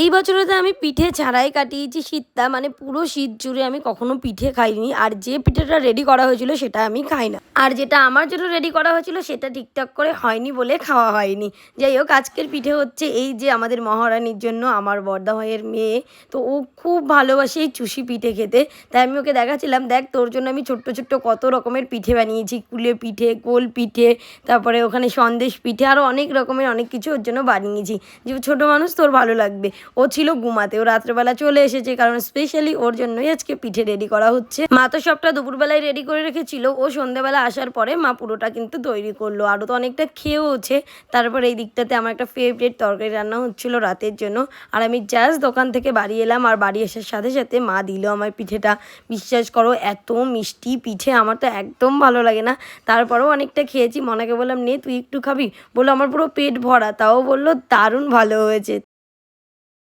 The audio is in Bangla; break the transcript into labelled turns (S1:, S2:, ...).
S1: এই বছরে তো আমি পিঠে ছাড়াই কাটিয়েছি শীতটা, মানে পুরো শীত জুড়ে আমি কখনো পিঠে খাইনি। আর যে পিঠেটা রেডি করা হয়েছিল সেটা আমি খাই না, আর যেটা আমার জন্য রেডি করা হয়েছিল সেটা ঠিকঠাক করে হয়নি বলে খাওয়া হয়নি। যাই হোক, আজকের পিঠে হচ্ছে এই যে আমাদের মহারানীর জন্য, আমার বড়দা ভাইয়ের মেয়ে। তো ও খুব ভালোবাসে এই চুষি পিঠে খেতে, তাই আমি ওকে দেখাচ্ছিলাম, দেখ তোর জন্য আমি ছোট্ট ছোট্ট কত রকমের পিঠে বানিয়েছি, কুলে পিঠে, গোল পিঠে, তারপরে ওখানে সন্দেশ পিঠে, আরও অনেক রকমের অনেক কিছু ওর জন্য বানিয়েছি, যে ছোটো মানুষ তোর ভালো লাগবে। ও ছিল ঘুমাতে, ও রাত্রেবেলা চলে এসেছে, কারণ স্পেশালি ওর জন্যই আজকে পিঠে রেডি করা হচ্ছে। মা তো সবটা দুপুরবেলায় রেডি করে রেখেছিল, ও সন্ধ্যেবেলা আসার পরে মা পুরোটা কিন্তু তৈরি করলো, আরও তো অনেকটা খেয়েওছে। তারপর এই দিকটাতে আমার একটা ফেভারিট তরকারি রান্না হচ্ছিলো রাতের জন্য, আর আমি জাস্ট দোকান থেকে বাড়ি এলাম, আর বাড়ি আসার সাথে সাথে মা দিল আমার পিঠেটা। বিশ্বাস করো, এত মিষ্টি পিঠে আমার তো একদম ভালো লাগে না, তারপরেও অনেকটা খেয়েছি। মনাকে বললাম, নে তুই একটু খাবি, বললো আমার পুরো পেট ভরা, তাও বললো দারুণ ভালো হয়েছে।